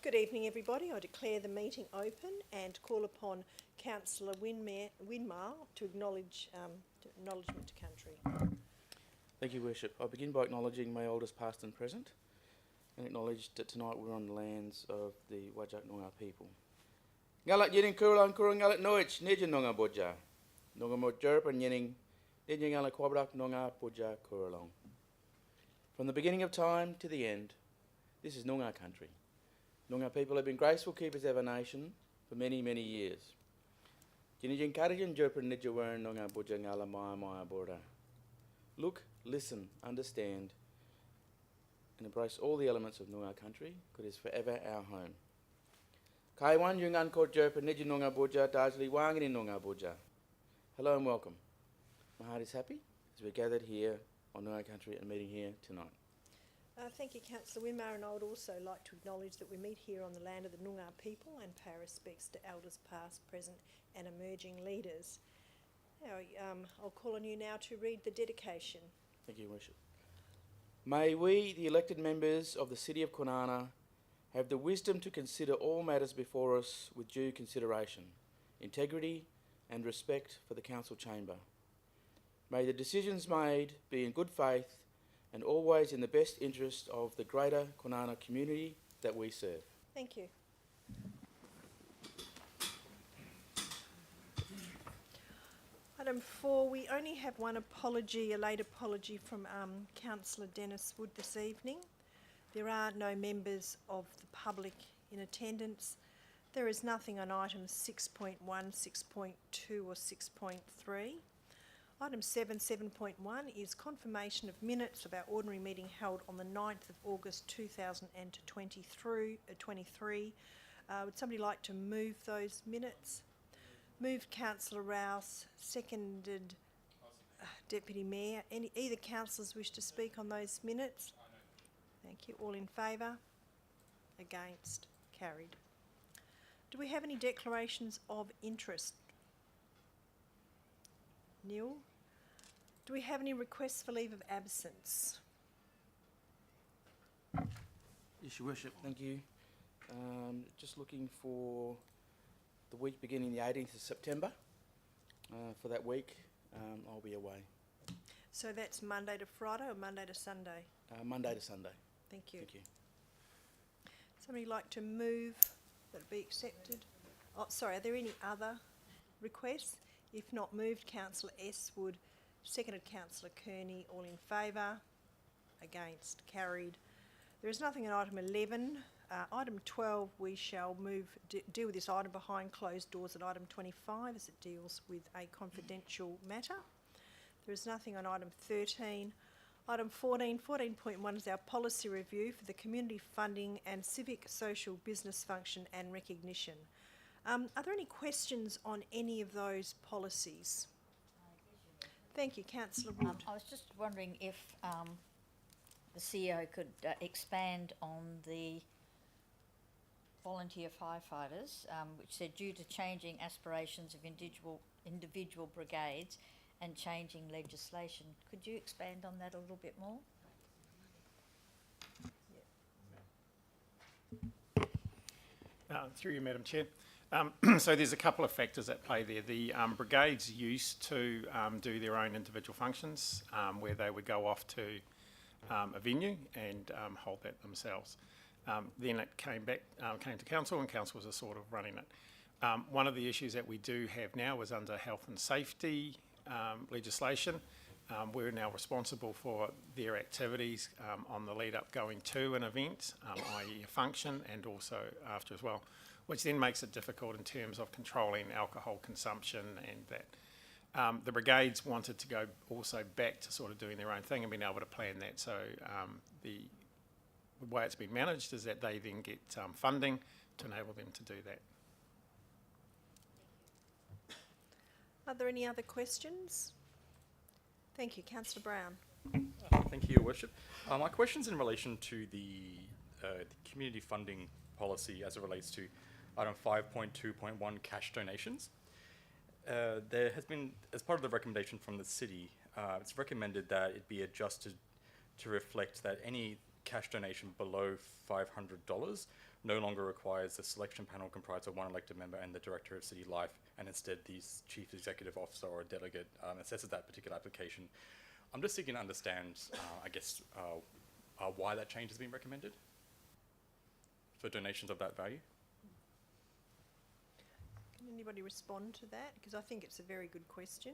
Good evening, everybody. I declare the meeting open and call upon Councillor Winmar to acknowledgement to country. Thank you, Worship. I begin by acknowledging my elders past and present and acknowledge that tonight we're on the lands of the Whadjuk Noongar people. Ngalat yining kurulang kurung ngalat noich nijin Noongar boja. Noongar mo jerp and yining nijin ngalat kwabrak Noongar boja kurulong. From the beginning of time to the end, this is Noongar country. Noongar people have been graceful keepers of our nation for many, many years. Jinijin karijin jerp and nijawaran Noongar boja ngala maya borda. Look, listen, understand, and embrace all the elements of Noongar country, because it is forever our home. Kaiwan Yungan Kot Jerpa Niji Noongar Boja Dajli Wangini Noongar Boja. Hello and welcome. My heart is happy as we're gathered here on Noongar country and meeting here tonight. Thank you, Councillor Winmar, and I would also like to acknowledge that we meet here on the land of the Noongar people and pay respects to elders past, present and emerging leaders. Now, I'll call on you now to read the dedication. Thank you, Worship. May we, the elected members of the City of Kwinana, have the wisdom to consider all matters before us with due consideration, integrity and respect for the Council Chamber. May the decisions made be in good faith and always in the best interest of the greater Kwinana community that we serve. Thank you. Item 4, we only have one apology, a late apology from Councillor Dennis Wood this evening. There are no members of the public in attendance. There is nothing on items 6.1, 6.2 or 6.3. Item 7, 7.1 is confirmation of minutes of our ordinary meeting held on the 9th of August 2023. Would somebody like to move those minutes? Moved Councillor Rouse, seconded Deputy Mayor. Either councillors wish to speak on those minutes? Thank you. All in favour? Against? Carried. Do we have any declarations of interest? Nil. Do we have any requests for leave of absence? Yes, Your Worship, thank you. Just looking for the week beginning the 18th of September. For that week, I'll be away. So that's Monday to Friday or Monday to Sunday? Monday to Sunday. Thank you. Thank you. Somebody like to move that it be accepted? Oh, sorry, are there any other requests? If not, moved Councillor Wood, seconded Councillor Kearney. All in favour? Against? Carried. There is nothing in item 11. Item 12, we shall deal with this item behind closed doors at item 25 as it deals with a confidential matter. There is nothing on item 13. Item 14, 14.1 is our policy review for the community funding and civic social business function and recognition. Are there any questions on any of those policies? Thank you, Councillor Wood. I was just wondering if the CEO could expand on the volunteer firefighters, which said due to changing aspirations of individual brigades and changing legislation. Could you expand on that a little bit more? Through you, Madam Chair. So there's a couple of factors at play there. The brigades used to do their own individual functions where they would go off to a venue and hold that themselves. Then it came to council, and council was sort of running it. One of the issues that we do have now is under health and safety legislation. We're now responsible for their activities on the lead up going to an event, i.e. a function, and also after as well, which then makes it difficult in terms of controlling alcohol consumption and that. The brigades wanted to go also back to sort of doing their own thing and being able to plan that. So the way it's been managed is that they then get funding to enable them to do that. Are there any other questions? Thank you, Councillor Brown. Thank you, Your Worship. My question's in relation to the community funding policy as it relates to item 5.2.1 cash donations. There has been, as part of the recommendation from the city, it's recommended that it be adjusted to reflect that any cash donation below $500 no longer requires the selection panel comprised of one elected member and the director of City Life, and instead the chief executive officer or a delegate assesses that particular application. I'm just seeking to understand, why that change has been recommended for donations of that value. Can anybody respond to that? Because I think it's a very good question.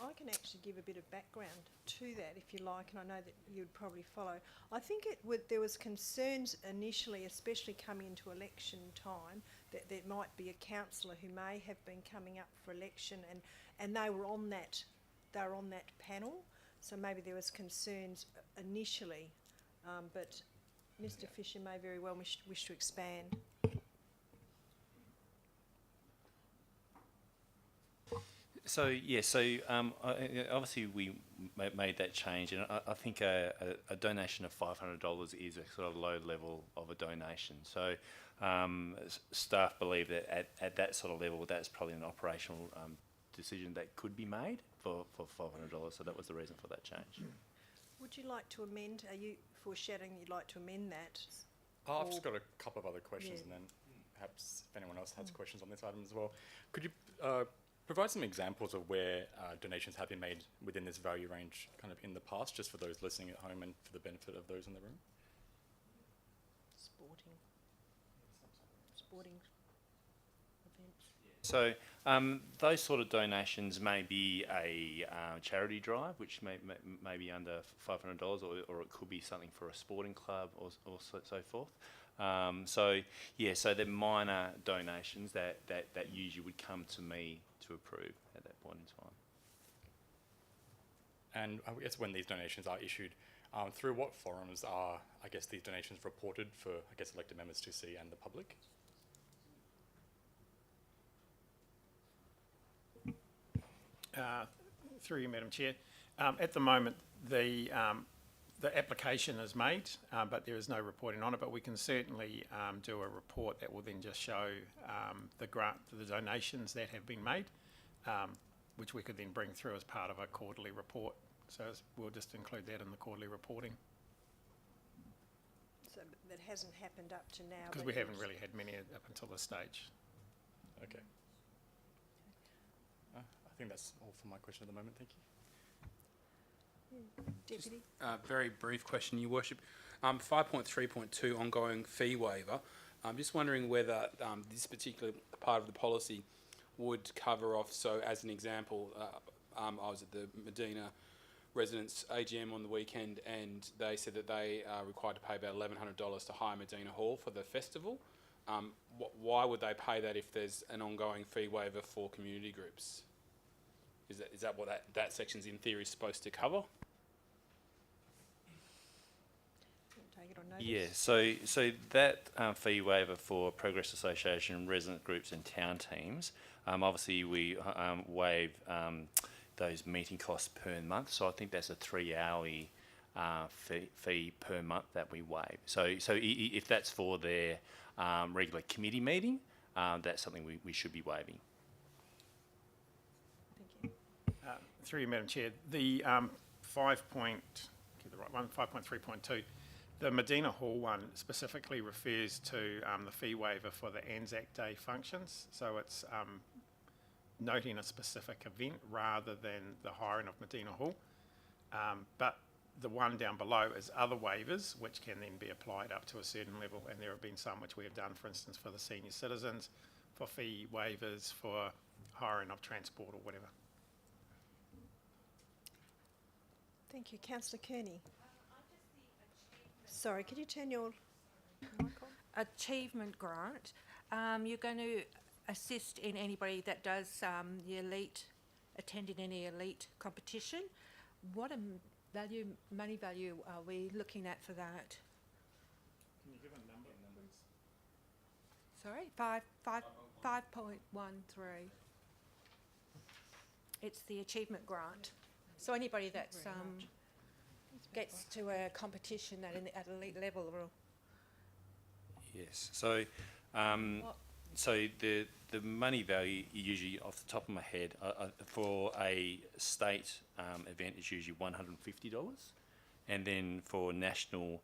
I can actually give a bit of background to that if you like, and I know that you'd probably follow. I think there was concerns initially, especially coming into election time, that there might be a councillor who may have been coming up for election, and they were on that panel, so maybe there was concerns initially, but Mr. Fisher may very well wish to expand. Obviously we made that change, and I think a donation of $500 is a sort of low level of a donation. So staff believe that at that sort of level, that's probably an operational decision that could be made for $500. So that was the reason for that change. Would you like to amend? Are you foreshadowing you'd like to amend that? I've just got a couple of other questions, Yeah. and then perhaps if anyone else has questions on this item as well. Could you provide some examples of where donations have been made within this value range kind of in the past, just for those listening at home and for the benefit of those in the room? Sporting events. So those sort of donations may be a charity drive, which may be under $500, or it could be something for a sporting club or so forth. So they're minor donations that usually would come to me to approve at that point in time. And I guess when these donations are issued, through what forums are, I guess, these donations reported for, I guess, elected members to see and the public? Through you, Madam Chair. At the moment, the application is made, but there is no reporting on it. But we can certainly do a report that will then just show the donations that have been made, which we could then bring through as part of a quarterly report. So we'll just include that in the quarterly reporting. So that hasn't happened up to now. Because we haven't really had many up until this stage. Okay. I think that's all for my question at the moment. Thank you. Deputy? Very brief question, Your Worship. 5.3.2 ongoing fee waiver. I'm just wondering whether this particular part of the policy would cover off, so as an example, I was at the Medina residents AGM on the weekend, and they said that they are required to pay about $1,100 to hire Medina Hall for the festival. Why would they pay that if there's an ongoing fee waiver for community groups? Is that what that section's in theory is supposed to cover? Take it on notice. Yeah, so that fee waiver for Progress Association, resident groups and town teams, obviously we waive those meeting costs per month, so I think that's a 3-hourly fee per month that we waive. So if that's for their regular committee meeting, that's something we should be waiving. Thank you. Through you, Madam Chair, the 5.3.2, the Medina Hall one specifically refers to the fee waiver for the Anzac Day functions. So it's noting a specific event rather than the hiring of Medina Hall. But the one down below is other waivers, which can then be applied up to a certain level. And there have been some which we have done, for instance, for the senior citizens, for fee waivers, for hiring of transport or whatever. Thank you. Councillor Kearney. Sorry, could you turn your mic on? Achievement grant, you're going to assist in anybody that does the elite, attending any elite competition. What money value are we looking at for that? Can you give a number? Sorry, 5.13. It's the achievement grant. So anybody that's gets to a competition at elite level will. Yes, so So the money value, usually off the top of my head, for a state event is usually $150, and then for national,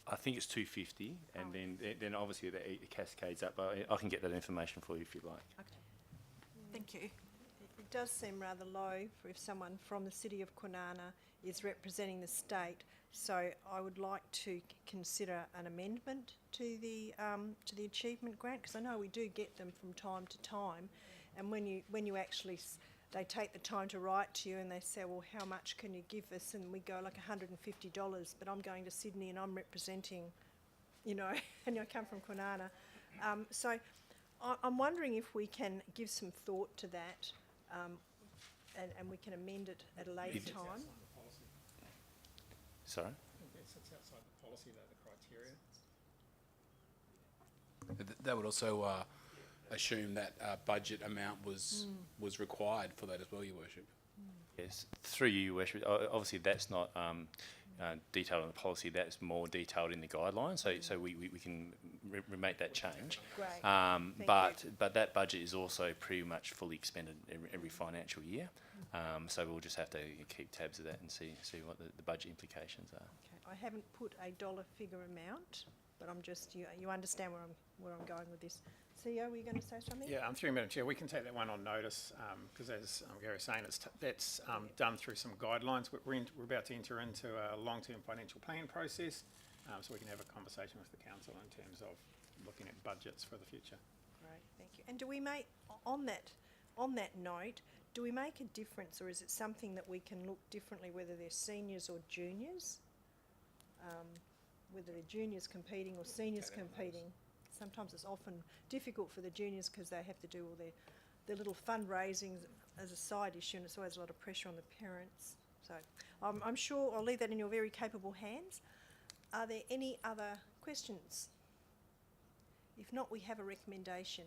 I think it's $250, and then obviously it cascades up. But I can get that information for you if you'd like. Okay. Thank you. It does seem rather low for if someone from the city of Kwinana is representing the state. So I would like to consider an amendment to the achievement grant, because I know we do get them from time to time, and when you actually they take the time to write to you and they say, well, how much can you give us? And we go like $150, but I'm going to Sydney and I'm representing, and I come from Kwinana. So I'm wondering if we can give some thought to that, and we can amend it at a later time. Sorry? It sits outside the policy, though, the criteria. That would also assume that budget amount was required for that as well, Your Worship. Yes, through you, Your Worship. Obviously, that's not detailed in the policy. That's more detailed in the guidelines. So we can make that change. Great. But that budget is also pretty much fully expended every financial year. So we'll just have to keep tabs of that and see what the budget implications are. Okay. I haven't put a dollar figure amount, but I'm just you understand where I'm going with this. CEO, were you going to say something? Yeah, through you, Madam Chair, we can take that one on notice because, as Gary was saying, that's done through some guidelines. We're about to enter into a long-term financial plan process, so we can have a conversation with the council in terms of looking at budgets for the future. Great, thank you. And do we make on that note? Do we make a difference, or is it something that we can look differently, whether they're seniors or juniors? Whether they're juniors competing or seniors competing. Sometimes it's often difficult for the juniors because they have to do all their little fundraising as a side issue, and it's always a lot of pressure on the parents. So I'm sure I'll leave that in your very capable hands. Are there any other questions? If not, we have a recommendation.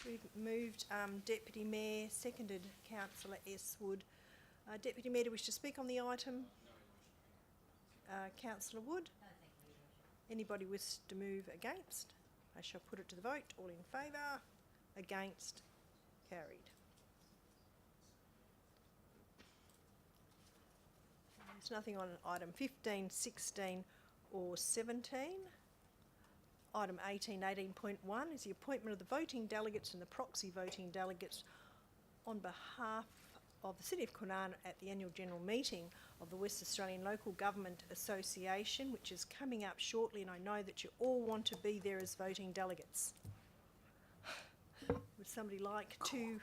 We've moved Deputy Mayor, seconded Councillor S. Wood. Deputy Mayor, do you wish to speak on the item? Councillor Wood? No, thank you, Your Worship. Anybody wish to move against? I shall put it to the vote. All in favour? Against? Carried. There's nothing on item 15, 16 or 17. Item 18, 18.1 is the appointment of the voting delegates and the proxy voting delegates on behalf of the City of Kwinana at the annual general meeting of the West Australian Local Government Association, which is coming up shortly, and I know that you all want to be there as voting delegates. Would somebody like to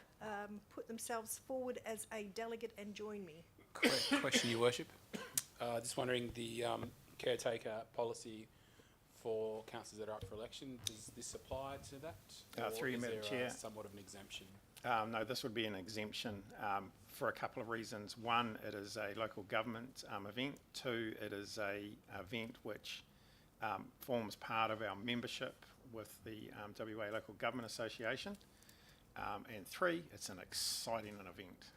put themselves forward as a delegate and join me? Question, Your Worship. Just wondering, the caretaker policy for councillors that are up for election, does this apply to that? Or Through you, is Madam there, Chair. somewhat of an exemption? No, this would be an exemption for a couple of reasons. One, it is a local government event. Two, it is a event which forms part of our membership with the WA Local Government Association. And three, it's an exciting event.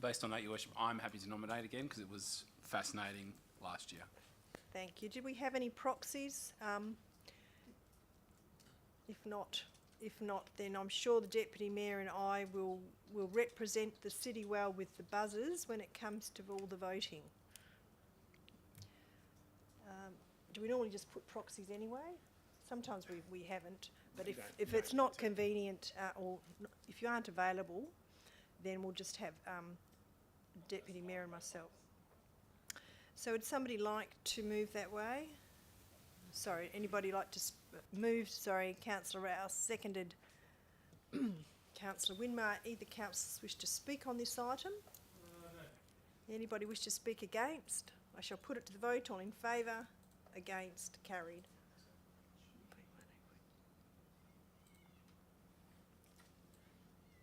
Based on that, Your Worship, I'm happy to nominate again because it was fascinating last year. Thank you. Did we have any proxies? If not, then I'm sure the Deputy Mayor and I will represent the city well with the buzzers when it comes to all the voting. Do we normally just put proxies anyway? Sometimes we haven't, but if it's not convenient or if you aren't available, then we'll just have Deputy Mayor and myself. So would somebody like to move that way? Sorry, anybody like to move? Sorry, Councillor Rouse, seconded Councillor Winmar. Either councillors wish to speak on this item? No. Anybody wish to speak against? I shall put it to the vote. All in favour? Against? Carried.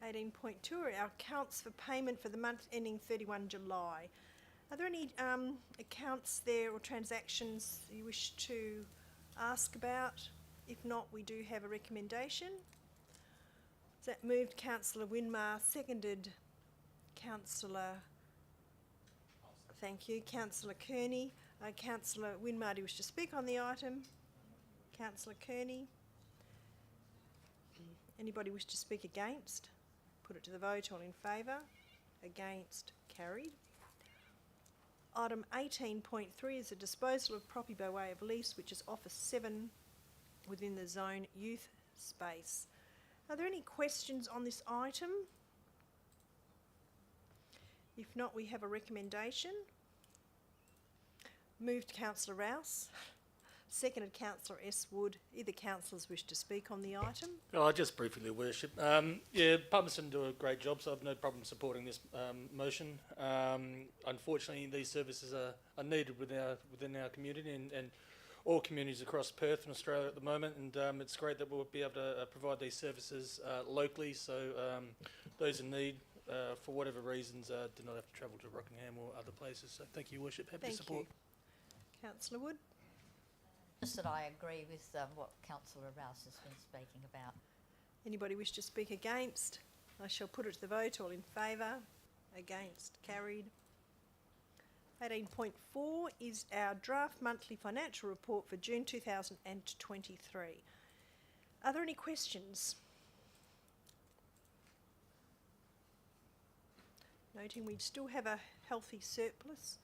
18.2 are our accounts for payment for the month ending 31 July. Are there any accounts there or transactions you wish to ask about? If not, we do have a recommendation. So that moved Councillor Winmar, seconded Councillor, thank you, Councillor Kearney. Councillor Winmar, do you wish to speak on the item? Councillor Kearney. Anybody wish to speak against? Put it to the vote. All in favour? Against? Carried. Item 18.3 is a disposal of property by way of lease, which is Office 7 within the zone youth space. Are there any questions on this item? If not, we have a recommendation. Moved Councillor Rouse, seconded Councillor S. Wood. Either councillors wish to speak on the item? Oh, just briefly, Your Worship. Palmerston do a great job, so I've no problem supporting this motion. Unfortunately, these services are needed within our community and all communities across Perth and Australia at the moment, and it's great that we'll be able to provide these services locally, so those in need, for whatever reasons, do not have to travel to Rockingham or other places. So thank you, Your Worship. Happy to support. Councillor Wood? Just that I agree with what Councillor Rouse has been speaking about. Anybody wish to speak against? I shall put it to the vote. All in favour? Against? Carried. 18.4 is our draft monthly financial report for June 2023. Are there any questions? Noting we still have a healthy surplus.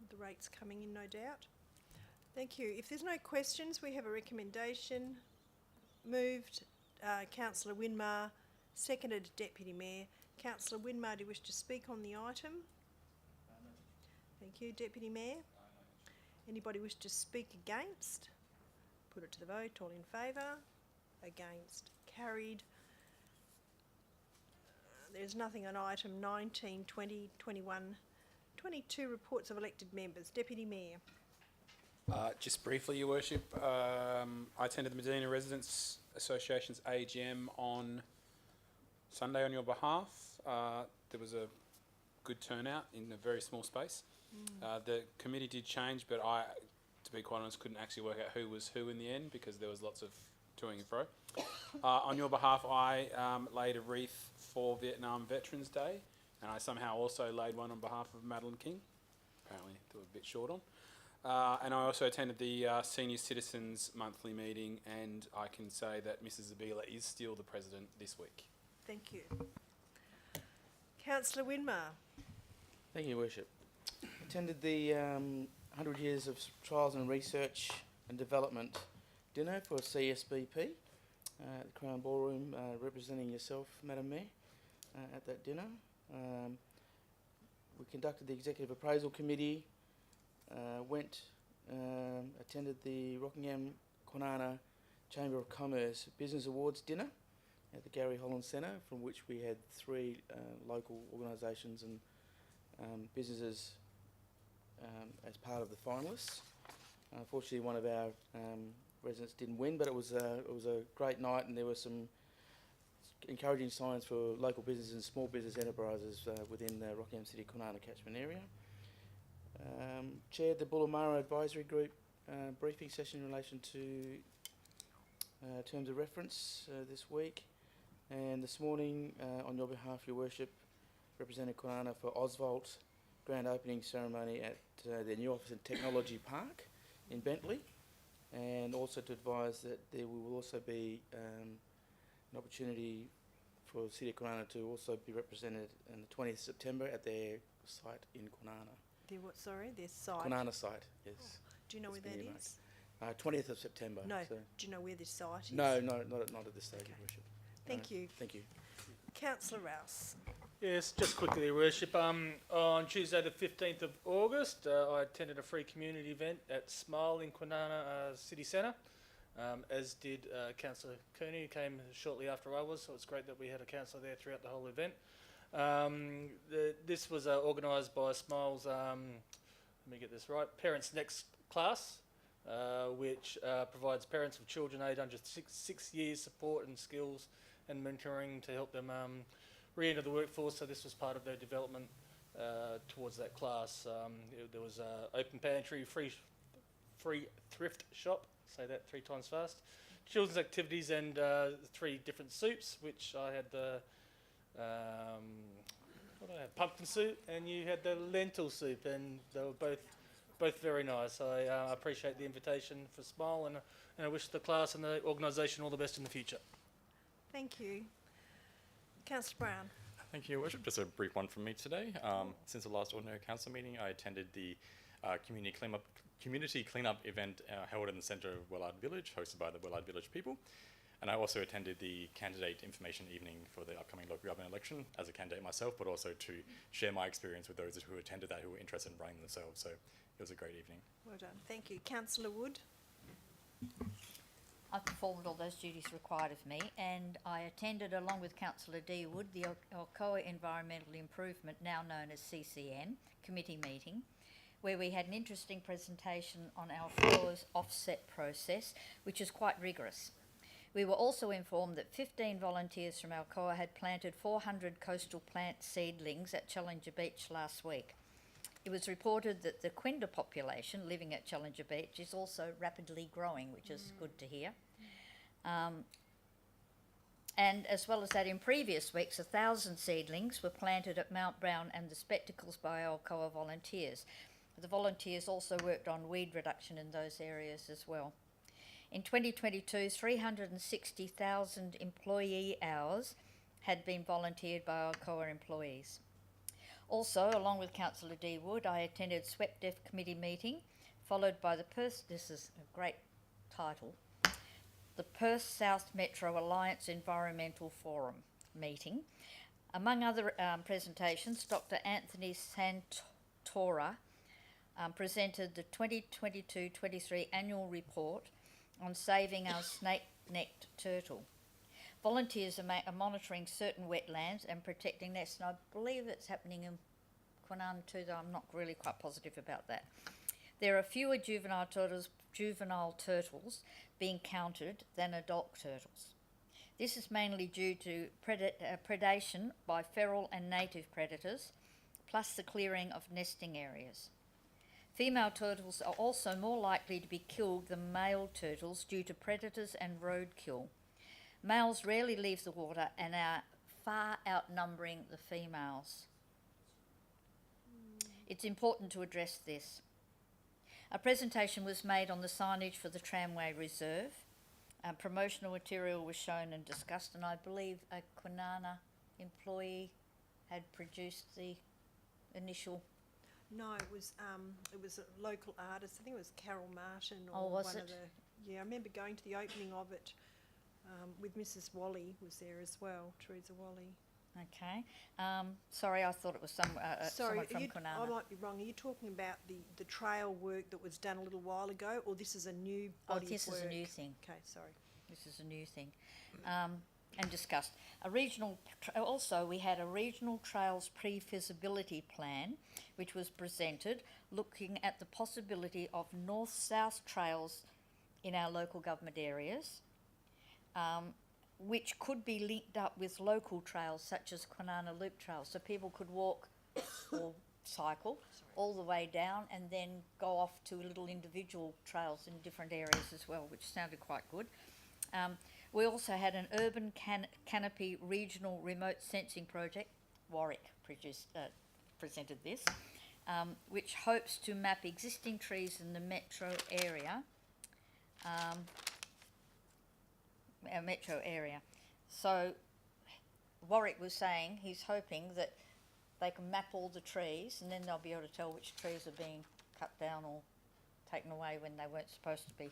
The rates coming in, no doubt. Thank you. If there's no questions, we have a recommendation. Moved Councillor Winmar, seconded Deputy Mayor. Councillor Winmar, do you wish to speak on the item? Thank you. Deputy Mayor? Anybody wish to speak against? Put it to the vote. All in favour? Against? Carried. There's nothing on item 19, 20, 21, 22 reports of elected members. Deputy Mayor. Just briefly, Your Worship, I attended the Medina Residents Association's AGM on Sunday on your behalf. There was a good turnout in a very small space. The committee did change, but I, to be quite honest, couldn't actually work out who was who in the end because there was lots of toing and fro. On your behalf, I laid a wreath for Vietnam Veterans Day, and I somehow also laid one on behalf of Madeline King. Apparently, they were a bit short on. And I also attended the Senior Citizens Monthly meeting, and I can say that Mrs. Zabila is still the president this week. Thank you. Councillor Winmar. Thank you, Your Worship. Attended the 100 Years of Trials and Research and Development dinner for CSBP at the Crown Ballroom, representing yourself, Madam Mayor, at that dinner. We conducted the Executive Appraisal Committee, attended the Rockingham Kwinana Chamber of Commerce Business Awards dinner at the Gary Holland Centre, from which we had 3 local organisations and businesses as part of the finalists. Unfortunately, one of our residents didn't win, but it was a great night, and there were some encouraging signs for local businesses and small business enterprises within the Rockingham City Kwinana catchment area. Chaired the Bullamara Advisory Group briefing session in relation to terms of reference this week, and this morning on your behalf, Your Worship, represented Kwinana for Oswald grand opening ceremony at their new office in Technology Park in Bentley, and also to advise that there will also be an opportunity for the City of Kwinana to also be represented on the 20th of September at their site in Kwinana. Their what, sorry? Their site? Kwinana site, yes. Do you know where That's that been is? 20th of September. No. So Do you know where this site is? no, not at this stage, Okay. Your Worship. Thank you. Thank you. Councillor Rouse. Yes, just quickly, Your Worship. On Tuesday the 15th of August, I attended a free community event at Smile in Kwinana City Centre, as did Councillor Kearney, who came shortly after I was, so it's great that we had a councillor there throughout the whole event. This was organised by Smile's, let me get this right, Parents Next class, which provides parents of children aged under 6 years support and skills and mentoring to help them re-enter the workforce. So this was part of their development towards that class. There was open pantry, free thrift shop, say that 3 times fast, children's activities, and 3 different soups, which I had the what did I have? Pumpkin soup, and you had the lentil soup, and they were both both very nice. I appreciate the invitation for Smile, and I wish the class and the organisation all the best in the future. Thank you. Councillor Brown. Thank you, Your Worship. Just a brief one from me today. Since the last Ordinary Council meeting, I attended the community cleanup event held in the centre of Wellard Village, hosted by the Wellard Village people. And I also attended the candidate information evening for the upcoming local government election as a candidate myself, but also to share my experience with those who attended that who were interested in running themselves. So it was a great evening. Well done. Thank you. Councillor Wood. I performed all those duties required of me, and I attended, along with Councillor D. Wood, the Alcoa Environmental Improvement, now known as CCN, committee meeting, where we had an interesting presentation on Alcoa's offset process, which is quite rigorous. We were also informed that 15 volunteers from Alcoa had planted 400 coastal plant seedlings at Challenger Beach last week. It was reported that the Quenda population living at Challenger Beach is also rapidly growing, which is good to hear. And as well as that, in previous weeks, 1,000 seedlings were planted at Mount Brown and the Spectacles by Alcoa volunteers. The volunteers also worked on weed reduction in those areas as well. In 2022, 360,000 employee hours had been volunteered by Alcoa employees. Also, along with Councillor D. Wood, I attended SWEPDEF committee meeting, followed by the Perth, this is a great title, the Perth South Metro Alliance Environmental Forum meeting. Among other presentations, Dr. Anthony Santora presented the 2022-23 annual report on saving our snake-necked turtle. Volunteers are monitoring certain wetlands and protecting nests, and I believe it's happening in Kwinana too, though I'm not really quite positive about that. There are fewer juvenile turtles being counted than adult turtles. This is mainly due to predation by feral and native predators, plus the clearing of nesting areas. Female turtles are also more likely to be killed than male turtles due to predators and roadkill. Males rarely leave the water and are far outnumbering the females. It's important to address this. A presentation was made on the signage for the Tramway Reserve. Promotional material was shown and discussed, and I believe a Kwinana employee had produced the initial. No, it was a local artist. I think it was Carol Martin or Oh, was one it? of the. Yeah, I remember going to the opening of it with Mrs. Wally was there as well, Teresa Wally. Okay. Sorry, I thought it was someone from Kwinana. I might be wrong. Are you talking about the trail work that was done a little while ago, or this is a new body of work? This is a new thing. Okay, sorry. This is a new thing. And discussed. Also, we had a regional trails pre-feasibility plan, which was presented, looking at the possibility of north-south trails in our local government areas, which could be linked up with local trails such as Kwinana Loop Trail, so people could walk or cycle all the way down and then go off to little individual trails in different areas as well, which sounded quite good. We also had an urban canopy regional remote sensing project. Warwick presented this, which hopes to map existing trees in the metro area. So Warwick was saying he's hoping that they can map all the trees, and then they'll be able to tell which trees are being cut down or taken away when they weren't supposed to be.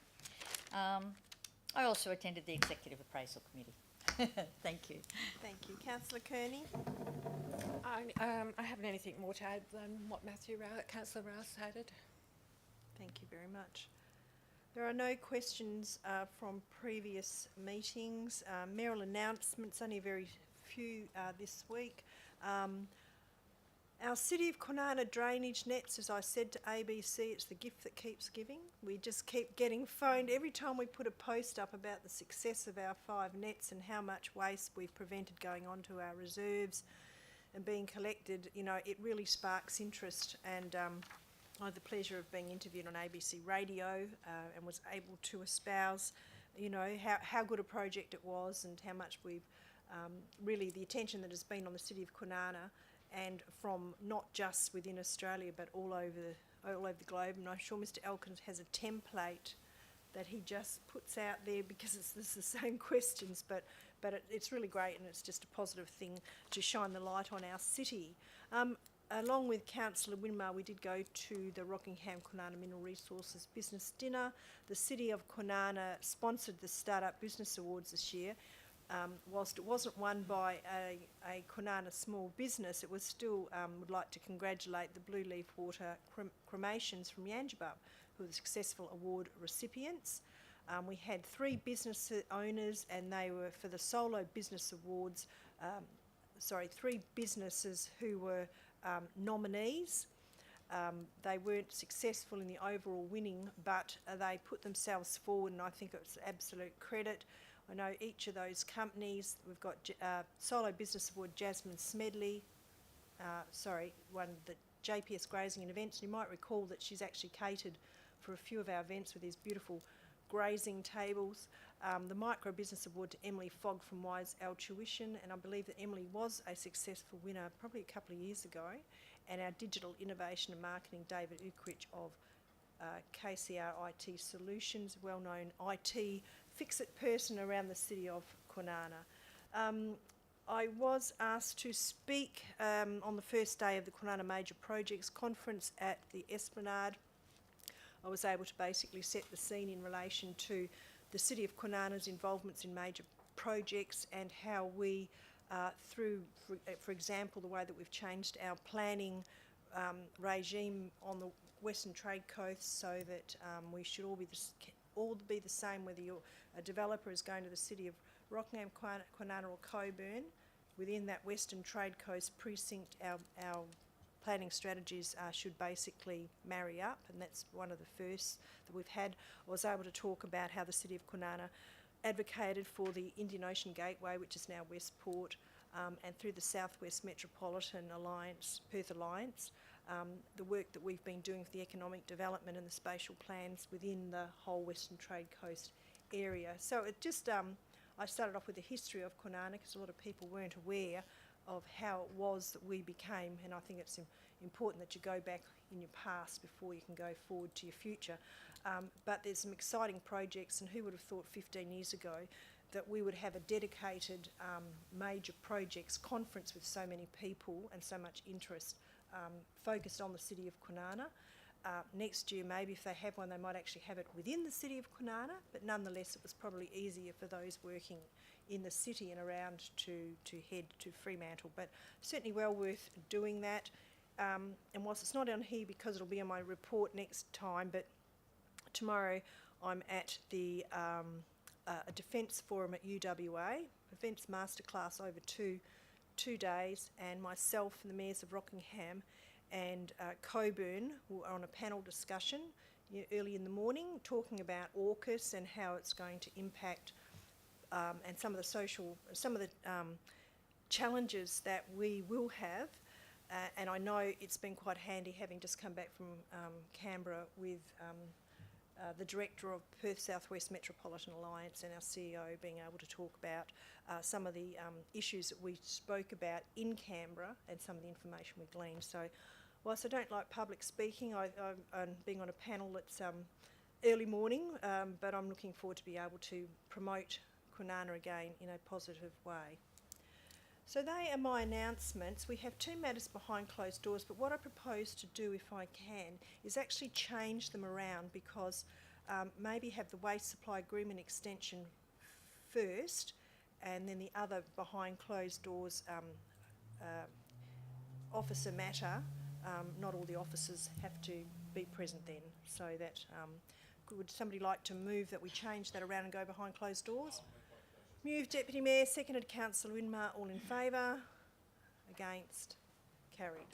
I also attended the Executive Appraisal Committee. Thank you. Thank you. Councillor Kearney? I haven't anything more to add than what Councillor Rouse added. Thank you very much. There are no questions from previous meetings. Mayoral announcements, only very few this week. Our City of Kwinana drainage nets, as I said to ABC, it's the gift that keeps giving. We just keep getting phoned every time we put a post up about the success of our 5 nets and how much waste we've prevented going onto our reserves and being collected. You know, it really sparks interest, and I had the pleasure of being interviewed on ABC Radio and was able to espouse, you know, how good a project it was and how much we've really the attention that has been on the City of Kwinana, and from not just within Australia but all over all over the globe, and I'm sure Mr. Elkins has a template that he just puts out there because it's the same questions, but it's really great, and it's just a positive thing to shine the light on our city. Along with Councillor Winmar, we did go to the Rockingham Kwinana Mineral Resources Business Dinner. The City of Kwinana sponsored the Startup Business Awards this year. Whilst it wasn't won by a Kwinana small business, it was still would like to congratulate the Blue Leaf Water Cremations from Yangebup, who were the successful award recipients. We had 3 business owners, and they were for the Solo Business Awards, 3 businesses who were nominees. They weren't successful in the overall winning, but they put themselves forward, and I think it's absolute credit. I know each of those companies. We've got Solo Business Award Jasmine Smedley, won the JPS Grazing and Events. You might recall that she's actually catered for a few of our events with these beautiful grazing tables. The Micro Business Award to Emily Fogg from Wise Altruition, and I believe that Emily was a successful winner probably a couple of years ago. And our Digital Innovation and Marketing, David Ukrich of KCR IT Solutions, well-known IT fix-it person around the city of Kwinana. I was asked to speak on the first day of the Kwinana Major Projects Conference at the Esplanade. I was able to basically set the scene in relation to the City of Kwinana's involvements in major projects and how we, through, for example, the way that we've changed our planning regime on the Western Trade Coast, so that we should all be the same, whether a developer is going to the City of Rockingham, Kwinana or Coburn. Within that Western Trade Coast precinct, our planning strategies should basically marry up, and that's one of the first that we've had. I was able to talk about how the City of Kwinana advocated for the Indian Ocean Gateway, which is now Westport, and through the Southwest Metropolitan Alliance, Perth Alliance, the work that we've been doing for the economic development and the spatial plans within the whole Western Trade Coast area. So it just, I started off with the history of Kwinana because a lot of people weren't aware of how it was that we became, and I think it's important that you go back in your past before you can go forward to your future. But there's some exciting projects, and who would have thought 15 years ago that we would have a dedicated major projects conference with so many people and so much interest focused on the City of Kwinana. Next year, maybe if they have one, they might actually have it within the City of Kwinana, but nonetheless it was probably easier for those working in the city and around to head to Fremantle, but certainly well worth doing that. And whilst it's not on here because it'll be on my report next time, but tomorrow I'm at the a defence forum at UWA, events masterclass over two days, and myself and the mayors of Rockingham and Coburn were on a panel discussion early in the morning talking about AUKUS and how it's going to impact and some of the challenges that we will have. And I know it's been quite handy having just come back from Canberra with the director of Perth Southwest Metropolitan Alliance and our CEO being able to talk about some of the issues that we spoke about in Canberra and some of the information we gleaned. So whilst I don't like public speaking, I'm being on a panel that's early morning, but I'm looking forward to be able to promote Kwinana again in a positive way. So they are my announcements. We have 2 matters behind closed doors, but what I propose to do, if I can, is actually change them around, because maybe have the waste supply agreement extension first, and then the other behind closed doors officer matter. Not all the officers have to be present then, so that would somebody like to move that we change that around and go behind closed doors? Moved Deputy Mayor, seconded Councillor Winmar. All in favour? Against? Carried.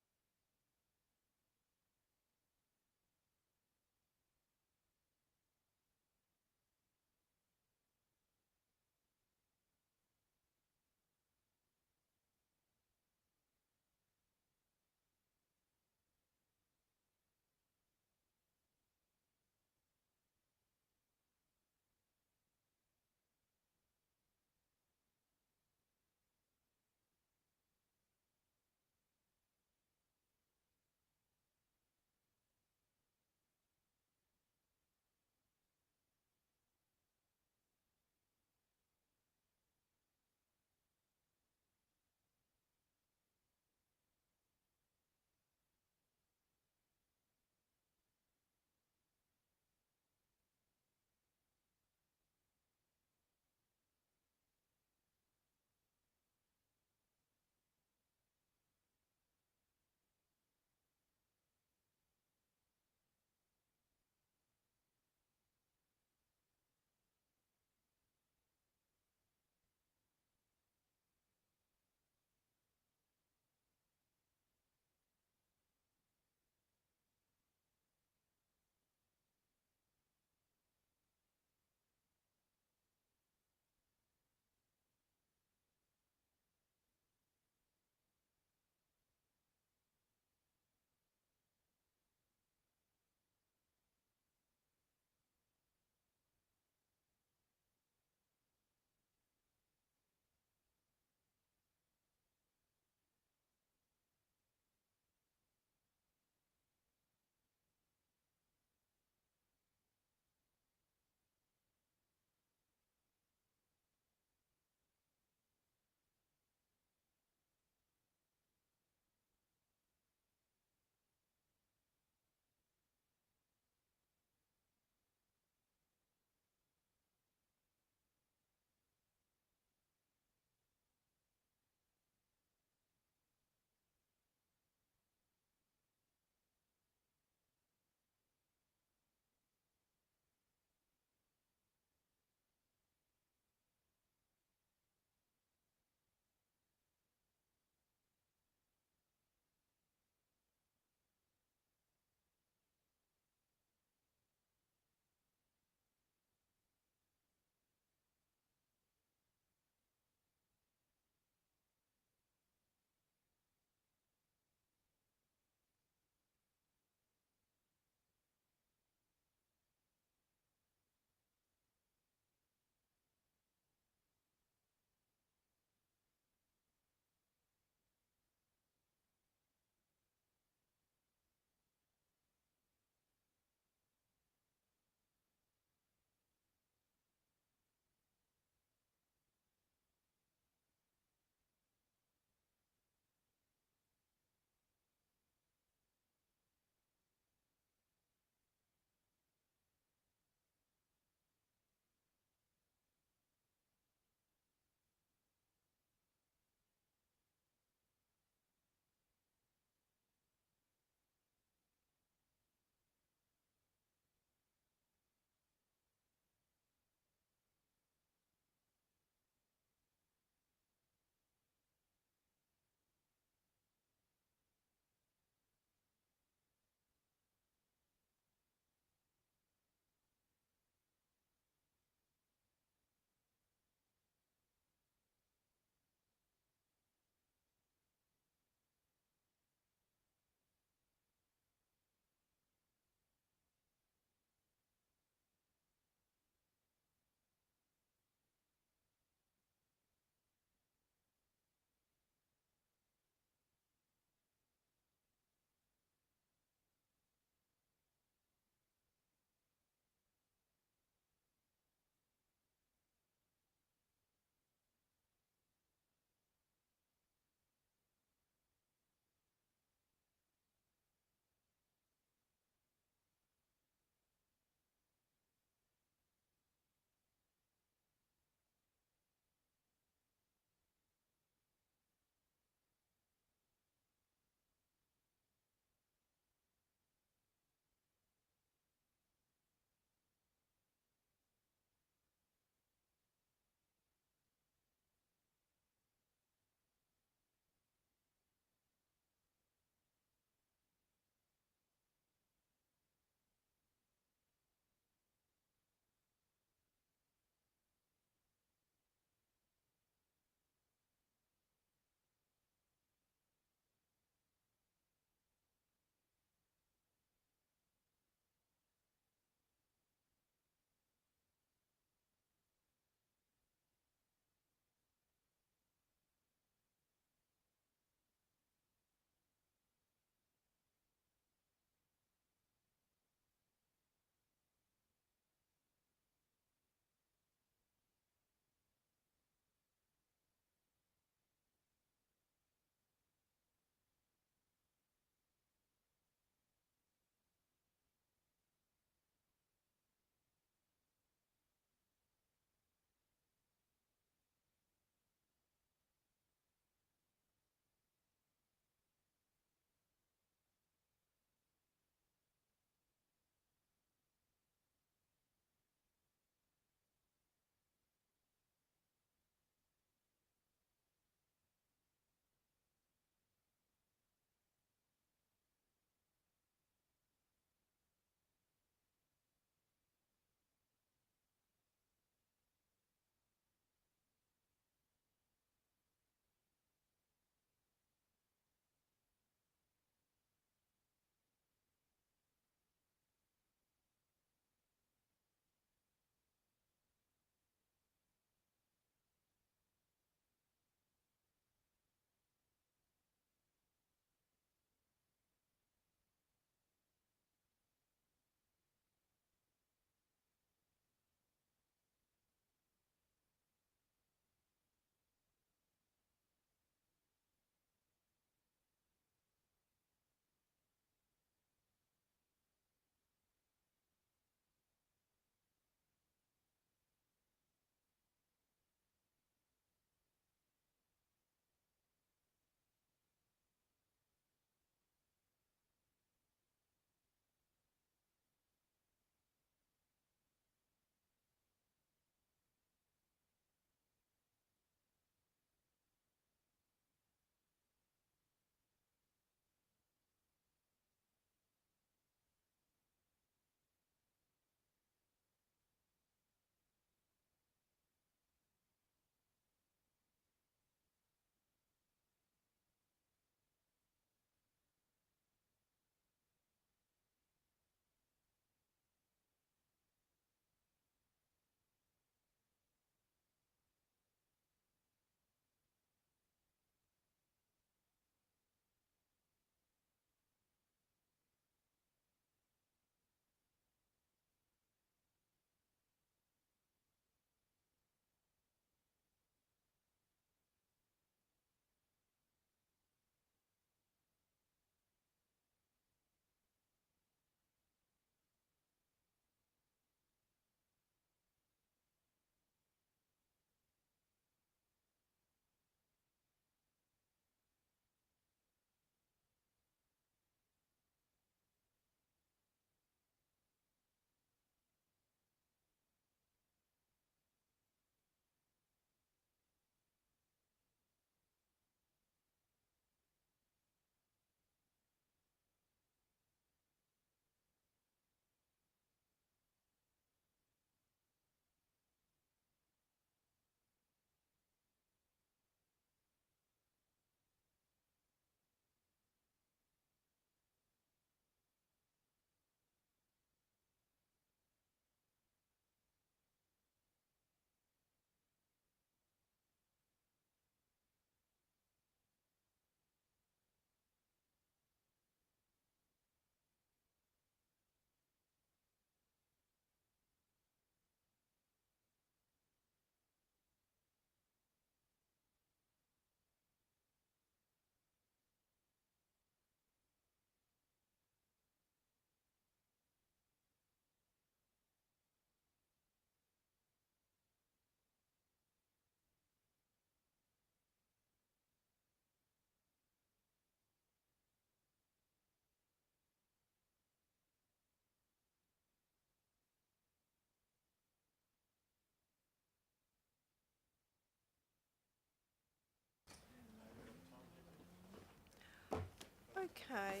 Okay.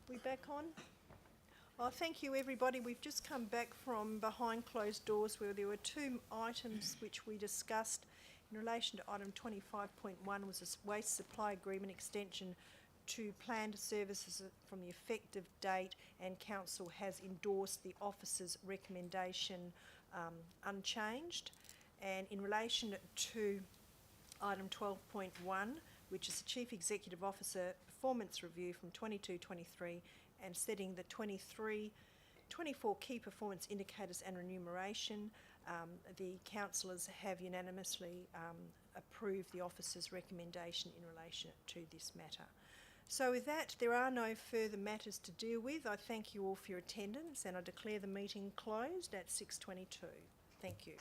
We back on? Oh, thank you, everybody. We've just come back from behind closed doors where there were two items which we discussed. In relation to item 25.1 was a waste supply agreement extension to planned services from the effective date, and council has endorsed the officer's recommendation unchanged. And in relation to item 12.1, which is the Chief Executive Officer Performance Review from 22-23 and setting the 23-24 key performance indicators and remuneration, the councillors have unanimously approved the officer's recommendation in relation to this matter. So with that, there are no further matters to deal with. I thank you all for your attendance and I declare the meeting closed at 6:22. Thank you.